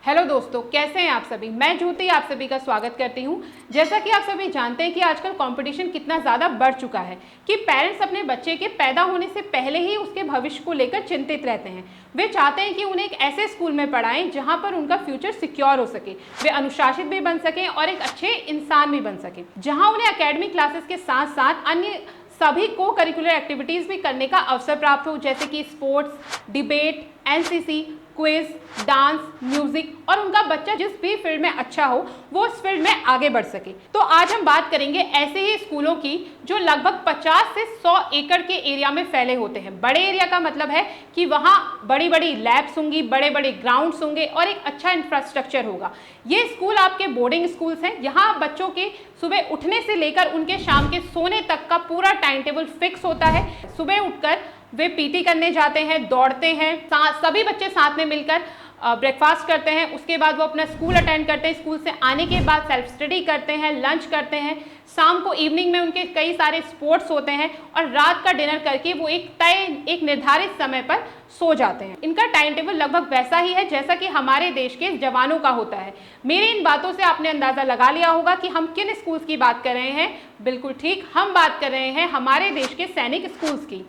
Hello दोस्तों, कैसे हैं आप सभी। मैं ज्योति आप सभी का स्वागत करती हूं। जैसा कि आप सभी जानते हैं कि आजकल कंपटीशन कितना ज़्यादा बढ़ चुका है कि पेरेंट्स अपने बच्चे के पैदा होने से पहले ही उसके भविष्य को लेकर चिंतित रहते हैं। वे चाहते हैं कि उन्हें एक ऐसे स्कूल में पढ़ाएं जहां पर उनका फ्यूचर सिक्योर हो सके, वे अनुशासित भी बन सकें और एक अच्छे इंसान भी बन सकें, जहाँ उन्हें एकेडमिक क्लासेस के साथ साथ अन्य सभी को करिकुलर एक्टिविटीज़ भी करने का अवसर प्राप्त हो, जैसे कि sports, debate, NCC, quiz, dance, music, और उनका बच्चा जिस भी फील्ड में अच्छा हो वो उस फील्ड में आगे बढ़ सके। तो आज हम बात करेंगे ऐसे ही स्कूलों की जो लगभग 50 से 100 एकड़ के एरिया में फैले होते हैं। बड़े एरिया का मतलब है कि वहाँ बड़ी बड़ी लैब्स होंगी, बड़े बड़े ग्राउंड्स होंगे और एक अच्छा इंफ्रास्ट्रक्चर होगा। ये स्कूल आपके बोर्डिंग स्कूल्स हैं। यहाँ बच्चों के सुबह उठने से लेकर उनके शाम के सोने तक का पूरा टाइम टेबल फिक्स होता है। सुबह उठकर वे पीटी करने जाते हैं, दौड़ते हैं, सभी बच्चे साथ में मिलकर ब्रेकफास्ट करते हैं। उसके बाद वो अपना स्कूल अटेंड करते हैं। स्कूल से आने के बाद सेल्फ स्टडी करते हैं, लंच करते हैं। शाम को इवनिंग में उनके कई सारे स्पोर्ट्स होते हैं और रात का डिनर करके वो एक निर्धारित समय पर सो जाते हैं। इनका टाइम टेबल लगभग वैसा ही है जैसा कि हमारे देश के जवानों का होता है। मेरी इन बातों से आपने अंदाज़ा लगा लिया होगा कि हम किन स्कूल्स की बात कर रहे हैं। बिल्कुल ठीक, हम बात कर रहे हैं हमारे देश के सैनिक स्कूल्स की।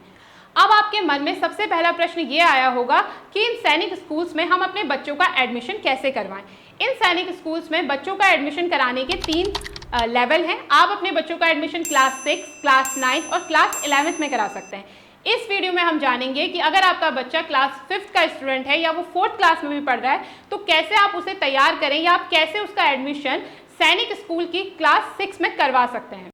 अब आपके मन में सबसे पहला प्रश्न ये आया होगा कि इन सैनिक स्कूल्स में हम अपने बच्चों का एडमिशन कैसे करवाएं। इन सैनिक स्कूल्स में बच्चों का एडमिशन कराने के 3 लेवल हैं। आप अपने बच्चों का एडमिशन क्लास 6, क्लास 9 और क्लास 11 में करा सकते हैं। इस वीडियो में हम जानेंगे कि अगर आपका बच्चा क्लास 5 का स्टूडेंट है या वो 4th क्लास में भी पढ़ रहा है तो कैसे आप उसे तैयार करें या आप कैसे उसका एडमिशन सैनिक स्कूल की क्लास 6 में करवा सकते हैं।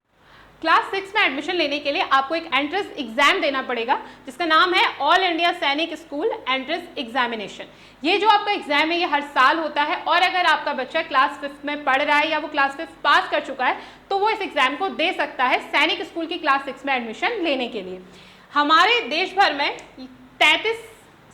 क्लास 6 में एडमिशन लेने के लिए आपको एक एंट्रेंस एग्जाम देना पड़ेगा जिसका नाम है ऑल इंडिया सैनिक स्कूल एंट्रेंस एग्जामिनेशन। ये जो आपका एग्जाम है ये हर साल होता है और अगर आपका बच्चा क्लास 5 में पढ़ रहा है या वो क्लास 5 पास कर चुका है तो वो इस एग्जाम को दे सकता है सैनिक स्कूल की क्लास 6 में एडमिशन लेने के लिए। हमारे देश भर में 33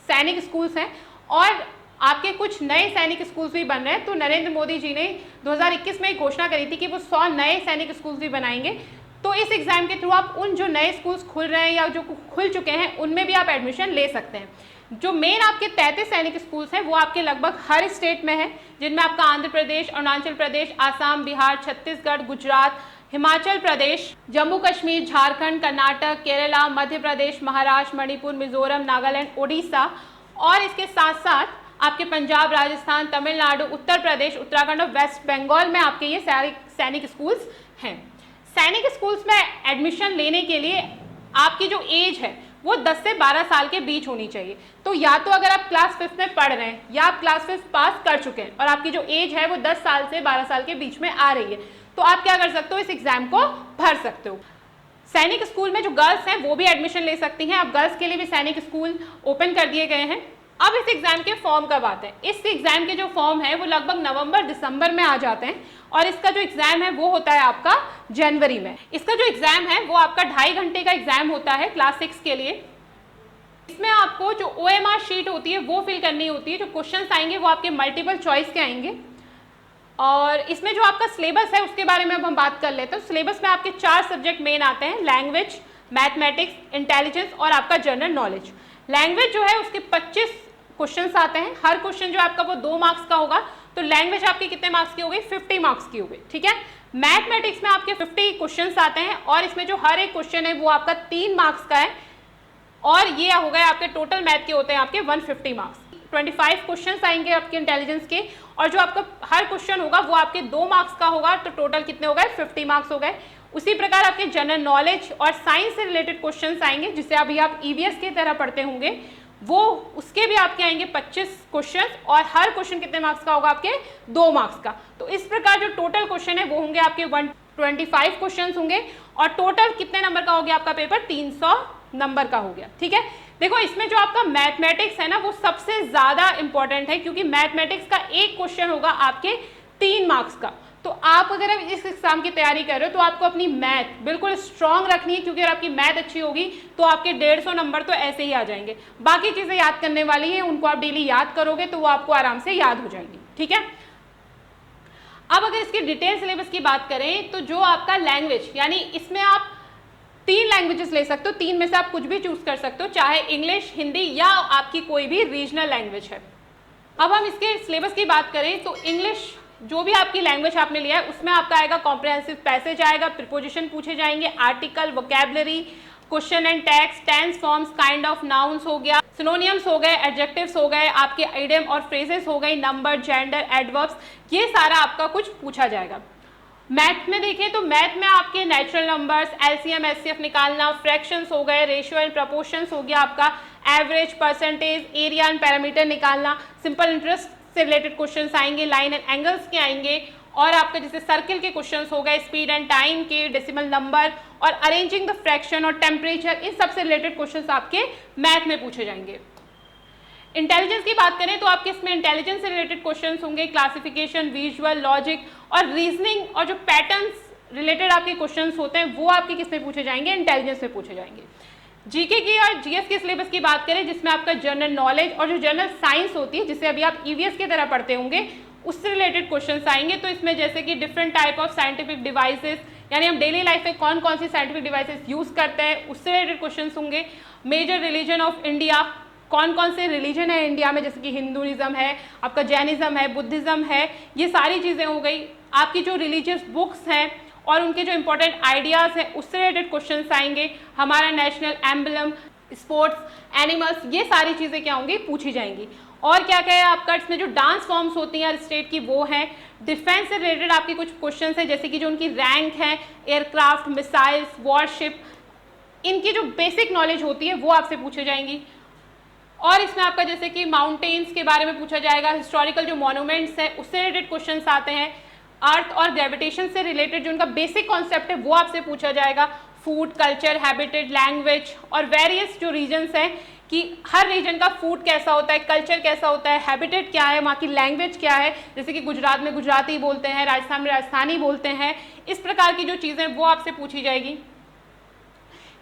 सैनिक स्कूल्स हैं और आपके कुछ नए सैनिक स्कूल्स भी बन रहे हैं। तो नरेंद्र मोदी जी ने 2021 में एक घोषणा करी थी कि वो 100 नए सैनिक स्कूल्स भी बनाएंगे। तो इस एग्जाम के थ्रू आप उन जो नए स्कूल्स खुल रहे हैं या जो खुल चुके हैं उनमें भी आप एडमिशन ले सकते हैं। जो मेन आपके 33 सैनिक स्कूल्स हैं वो आपके लगभग हर स्टेट में है, जिनमें आपका आंध्र प्रदेश, अरुणाचल प्रदेश, आसाम, बिहार, छत्तीसगढ़, गुजरात, हिमाचल प्रदेश, जम्मू कश्मीर, झारखंड, कर्नाटक, केरला, मध्य प्रदेश, महाराष्ट्र, मणिपुर, मिजोरम, नागालैंड, ओडिशा और इसके साथ साथ आपके पंजाब, राजस्थान, तमिलनाडु, उत्तर प्रदेश, उत्तराखंड और वेस्ट बंगाल में आपके ये सारे सैनिक स्कूल्स हैं। सैनिक स्कूल्स में एडमिशन लेने के लिए आपकी जो एज है वो 10 से 12 साल के बीच होनी चाहिए। तो या तो अगर आप क्लास 5 में पढ़ रहे हैं या आप क्लास 5 पास कर चुके हैं और आपकी जो एज है वो 10 साल से 12 साल के बीच में आ रही है तो आप क्या कर सकते हो, इस एग्जाम को भर सकते हो। सैनिक स्कूल में जो गर्ल्स हैं वो भी एडमिशन ले सकती हैं। अब गर्ल्स के लिए भी सैनिक स्कूल ओपन कर दिए गए हैं। अब इस एग्जाम के फॉर्म कब आते हैं। इस एग्जाम के जो फॉर्म है वो लगभग नवंबर-दिसंबर में आ जाते हैं और इसका जो एग्जाम है वो होता है आपका जनवरी में। इसका जो एग्जाम है वो आपका 2.5 घंटे का एग्जाम होता है क्लास 6 के लिए। इसमें आपको जो OMR शीट होती है वो फिल करनी होती है। जो क्वेश्चंस आएंगे वो आपके मल्टीपल चॉइस के आएंगे और इसमें जो आपका सिलेबस है उसके बारे में अब हम बात कर लेते हैं। सिलेबस में आपके 4 सब्जेक्ट मेन आते हैं, लैंग्वेज, मैथमेटिक्स, इंटेलिजेंस और आपका जनरल नॉलेज। लैंग्वेज जो है उसके 25 क्वेश्चंस आते हैं। हर क्वेश्चन जो आपका वो 2 मार्क्स का होगा। तो लैंग्वेज आपके कितने मार्क्स की हो गई, 50 मार्क्स की हो गई, ठीक है। मैथमेटिक्स में आपके 50 क्वेश्चंस आते हैं और इसमें जो हर एक क्वेश्चन है वो आपका 3 मार्क्स का है और ये हो गए आपके टोटल मैथ के होते हैं आपके 150 मार्क्स। 25 क्वेश्चंस आएंगे आपके इंटेलिजेंस के और जो आपका हर क्वेश्चन होगा वो आपके 2 मार्क्स का होगा। तो टोटल कितने हो गए, 50 मार्क्स हो गए। उसी प्रकार आपके जनरल नॉलेज और साइंस से रिलेटेड क्वेश्चंस आएंगे जिसे अभी आप EVS की तरह पढ़ते होंगे, वो उसके भी आपके आएंगे 25 क्वेश्चन और हर क्वेश्चन कितने मार्क्स का होगा, आपके 2 मार्क्स का। तो इस प्रकार जो टोटल क्वेश्चन है वो होंगे आपके 125 क्वेश्चन होंगे और टोटल कितने नंबर का हो गया आपका पेपर, 300 नंबर का हो गया, ठीक है। देखो इसमें जो आपका मैथमेटिक्स है ना वो सबसे ज्यादा इंपॉर्टेंट है क्योंकि मैथमेटिक्स का एक क्वेश्चन होगा आपके 3 मार्क्स का। तो आप अगर इस एग्जाम की तैयारी कर रहे हो तो आपको अपनी मैथ बिल्कुल स्ट्रांग रखनी है क्योंकि अगर आपकी मैथ अच्छी होगी तो आपके 150 नंबर तो ऐसे ही आ जाएंगे। बाकी चीजें याद करने वाली हैं, उनको आप डेली याद करोगे तो वो आपको आराम से याद हो जाएंगी, ठीक है। अब अगर इसकी डिटेल सिलेबस की बात करें तो जो आपका लैंग्वेज यानी इसमें आप 3 लैंग्वेजेस ले सकते हो, 3 में से आप कुछ भी चूज कर सकते हो, चाहे इंग्लिश, हिंदी या आपकी कोई भी रीजनल लैंग्वेज है। अब हम इसके सिलेबस की बात करें तो इंग्लिश जो भी आपकी लैंग्वेज आपने लिया है उसमें आपका आएगा कॉम्प्रिहेंसिव पैसेज आएगा, प्रीपोजिशन पूछे जाएंगे, article, vocabulary, question and text, tense forms, kind of nouns हो गया, सिनोनियम्स हो गए, एडजेक्टिव्स हो गए, आपके आइडियम और फ्रेजेस हो गई, नंबर, जेंडर, एडवर्ब्स, ये सारा आपका कुछ पूछा जाएगा। मैथ में देखें तो मैथ में आपके नेचुरल नंबर्स, एलसीएम, एचसीएफ निकालना, फ्रैक्शंस हो गए, रेशियो एंड प्रपोर्शंस हो गया आपका, average, percentage, area and parameter निकालना, सिंपल इंटरेस्ट से रिलेटेड क्वेश्चंस आएंगे, लाइन एंड एंगल्स के आएंगे, और आपके जैसे सर्किल के क्वेश्चंस हो गए, स्पीड एंड टाइम के, डेसिमल नंबर और अरेंजिंग द फ्रैक्शन और टेम्परेचर, इन सबसे रिलेटेड क्वेश्चंस आपके मैथ में पूछे जाएंगे। इंटेलिजेंस की बात करें तो आपके इसमें इंटेलिजेंस से रिलेटेड क्वेश्चंस होंगे, क्लासिफिकेशन, विजुअल, लॉजिक और रीजनिंग, और जो पैटर्न्स रिलेटेड आपके क्वेश्चंस होते हैं वो आपके किस में पूछे जाएंगे, इंटेलिजेंस में पूछे जाएंगे। जीके की और जीएस के सिलेबस की बात करें जिसमें आपका जनरल नॉलेज और जो जनरल साइंस होती है जिसे अभी आप ईवीएस की तरह पढ़ते होंगे उससे रिलेटेड क्वेश्चंस आएंगे। तो इसमें जैसे कि different type of scientific devices, यानी हम डेली लाइफ में कौन कौन सी साइंटिफिक डिवाइसेस यूज करते हैं उससे रिलेटेड क्वेश्चंस होंगे। मेजर रिलीजन ऑफ इंडिया, कौन कौन से रिलीजन है इंडिया में, जैसे कि हिंदुइज्म है, आपका जैनिज्म है, बुद्धिज्म है, ये सारी चीज़ें हो गई। आपकी जो रिलीजियस बुक्स हैं और उनके जो इंपॉर्टेंट आइडियाज़ हैं उससे रिलेटेड क्वेश्चंस आएंगे। हमारा नेशनल एम्बलम, स्पोर्ट्स, एनिमल्स, ये सारी चीज़ें क्या होंगी, पूछी जाएंगी। और क्या क्या है आपका इसमें जो डांस फॉर्म्स होती हैं हर स्टेट की वो हैं। डिफेंस से रिलेटेड आपके कुछ क्वेश्चंस हैं जैसे कि जो उनकी रैंक है, एयरक्राफ्ट, मिसाइल्स, वॉरशिप, इनकी जो बेसिक नॉलेज होती है वो आपसे पूछे जाएंगी। और इसमें आपका जैसे कि माउंटेन्स के बारे में पूछा जाएगा, हिस्टोरिकल जो मॉन्यूमेंट्स हैं उससे रिलेटेड क्वेश्चंस आते हैं। अर्थ और ग्रेविटेशन से रिलेटेड जो उनका बेसिक कॉन्सेप्ट है वो आपसे पूछा जाएगा। फूड, कल्चर, हैबिटेट, लैंग्वेज और वेरियस जो रीजन्स हैं कि हर रीजन का फूड कैसा होता है, कल्चर कैसा होता है, हैबिटेट क्या है, वहाँ की लैंग्वेज क्या है, जैसे कि गुजरात में गुजराती बोलते हैं, राजस्थान में राजस्थानी बोलते हैं, इस प्रकार की जो चीज़ें वो आपसे पूछी जाएगी।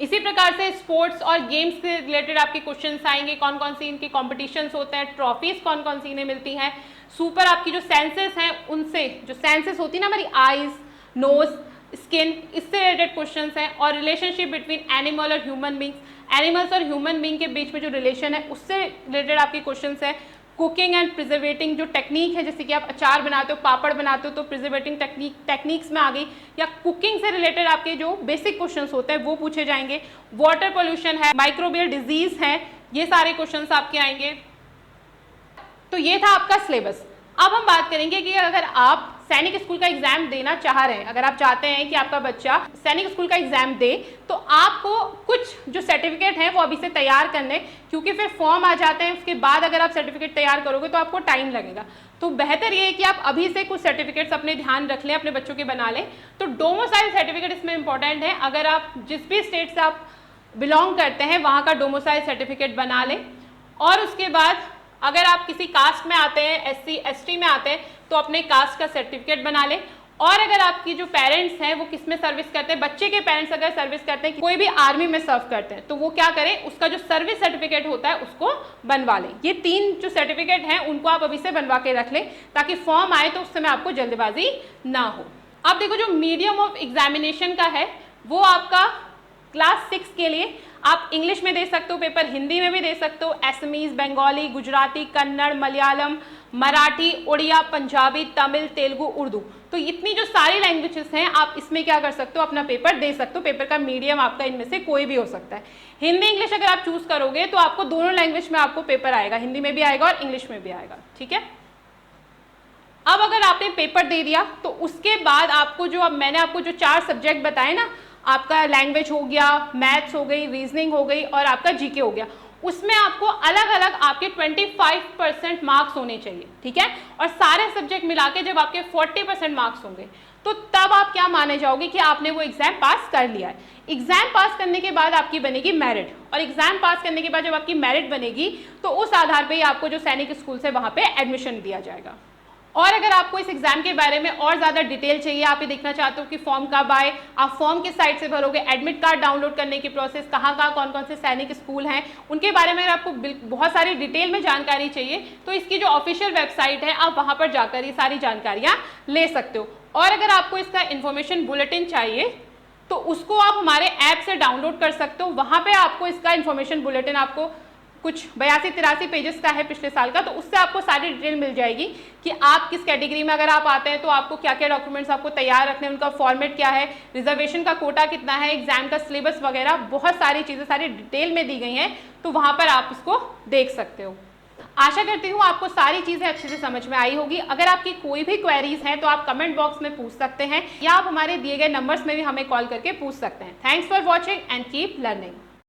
इसी प्रकार से स्पोर्ट्स और गेम्स से रिलेटेड आपके क्वेश्चंस आएंगे, कौन कौन सी इनके कॉम्पिटिशन्स होते हैं, ट्रॉफीज कौन कौन सी इन्हें मिलती हैं। सुपर आपकी जो सेंसेस हैं उनसे, जो सेंसेस होती है ना हमारी आईज, नोज, स्किन, इससे रिलेटेड क्वेश्चंस हैं। और रिलेशनशिप बिटवीन एनिमल और ह्यूमन बींग्स, एनिमल्स और ह्यूमन बींग के बीच में जो रिलेशन है उससे रिलेटेड आपके क्वेश्चंस हैं। कुकिंग एंड प्रिजर्वेटिंग जो टेक्निक है, जैसे कि आप अचार बनाते हो, पापड़ बनाते हो, तो प्रिजर्वेटिंग टेक्निक्स में आ गई, या कुकिंग से रिलेटेड आपके जो बेसिक क्वेश्चंस होते हैं वो पूछे जाएंगे। वाटर पोल्यूशन है, माइक्रोबियल डिजीज है, ये सारे क्वेश्चंस आपके आएंगे। तो ये था आपका सिलेबस। अब हम बात करेंगे कि अगर आप सैनिक स्कूल का एग्जाम देना चाह रहे हैं, अगर आप चाहते हैं कि आपका बच्चा सैनिक स्कूल का एग्जाम दे, तो आपको कुछ जो सर्टिफिकेट हैं वो अभी से तैयार करने, क्योंकि फिर फॉर्म आ जाते हैं, उसके बाद अगर आप सर्टिफिकेट तैयार करोगे तो आपको टाइम लगेगा। तो बेहतर ये है कि आप अभी से कुछ सर्टिफिकेट्स अपने ध्यान रख लें, अपने बच्चों के बना लें। तो डोमोसाइल सर्टिफिकेट इसमें इंपॉर्टेंट है। अगर आप जिस भी स्टेट से आप बिलोंग करते हैं वहाँ का डोमोसाइल सर्टिफिकेट बना लें। और उसके बाद अगर आप किसी कास्ट में आते हैं, SC ST में आते हैं, तो अपने कास्ट का सर्टिफिकेट बना लें। और अगर आपकी जो पेरेंट्स हैं वो किस में सर्विस करते हैं, बच्चे के पेरेंट्स अगर सर्विस करते हैं, कोई भी आर्मी में सर्व करते हैं, तो वो क्या करें, उसका जो सर्विस सर्टिफिकेट होता है उसको बनवा लें। ये 3 जो सर्टिफिकेट हैं उनको आप अभी से बनवा के रख लें ताकि फॉर्म आए तो उस समय आपको जल्दबाजी ना हो। अब देखो जो मीडियम ऑफ एग्जामिनेशन का है वो आपका क्लास 6 के लिए आप इंग्लिश में दे सकते हो पेपर, हिंदी में भी दे सकते हो, असमीज, बंगाली, गुजराती, कन्नड़, मलयालम, मराठी, उड़िया, पंजाबी, तमिल, तेलुगु, उर्दू, तो इतनी जो सारी लैंग्वेजेस हैं आप इसमें क्या कर सकते हो, अपना पेपर दे सकते हो। पेपर का मीडियम आपका इनमें से कोई भी हो सकता है। हिंदी इंग्लिश अगर आप चूज करोगे तो आपको दोनों लैंग्वेज में आपको पेपर आएगा, हिंदी में भी आएगा और इंग्लिश में भी आएगा, ठीक है। अब अगर आपने पेपर दे दिया तो उसके बाद आपको जो, अब मैंने आपको जो 4 सब्जेक्ट बताए ना, आपका लैंग्वेज हो गया, मैथ्स हो गई, रीजनिंग हो गई और आपका जीके हो गया, उसमें आपको अलग अलग आपके 25% मार्क्स होने चाहिए, ठीक है। और सारे सब्जेक्ट मिला के जब आपके 40% मार्क्स होंगे तो तब आप क्या माने जाओगे कि आपने वो एग्जाम पास कर लिया है। एग्जाम पास करने के बाद आपकी बनेगी मेरिट, और एग्जाम पास करने के बाद जब आपकी मेरिट बनेगी तो उस आधार पर ही आपको जो सैनिक स्कूल से वहाँ पे एडमिशन दिया जाएगा। और अगर आपको इस एग्जाम के बारे में और ज़्यादा डिटेल चाहिए, आप ये देखना चाहते हो कि फॉर्म कब आए, आप फॉर्म किस साइट से भरोगे, एडमिट कार्ड डाउनलोड करने की प्रोसेस, कहाँ कौन कौन से सैनिक स्कूल हैं, उनके बारे में अगर आपको बहुत सारी डिटेल में जानकारी चाहिए तो इसकी जो ऑफिशियल वेबसाइट है आप वहाँ पर जाकर ये सारी जानकारियाँ ले सकते हो। और अगर आपको इसका इन्फॉर्मेशन बुलेटिन चाहिए तो उसको आप हमारे ऐप से डाउनलोड कर सकते हो, वहाँ पर आपको इसका इन्फॉर्मेशन बुलेटिन आपको कुछ 82-83 पेजेस का है पिछले साल का, तो उससे आपको सारी डिटेल मिल जाएगी कि आप किस कैटेगरी में अगर आप आते हैं तो आपको क्या क्या डॉक्यूमेंट्स आपको तैयार रखने हैं, उनका फॉर्मेट क्या है, रिजर्वेशन का कोटा कितना है, एग्जाम का सिलेबस वगैरह, बहुत सारी चीज़ें सारी डिटेल में दी गई हैं, तो वहाँ पर आप उसको देख सकते हो। आशा करती हूँ आपको सारी चीज़ें अच्छे से समझ में आई होगी। अगर आपकी कोई भी क्वेरीज हैं तो आप कमेंट बॉक्स में पूछ सकते हैं या आप हमारे दिए गए नंबर्स में भी हमें कॉल करके पूछ सकते हैं। Thanks for watching and keep learning.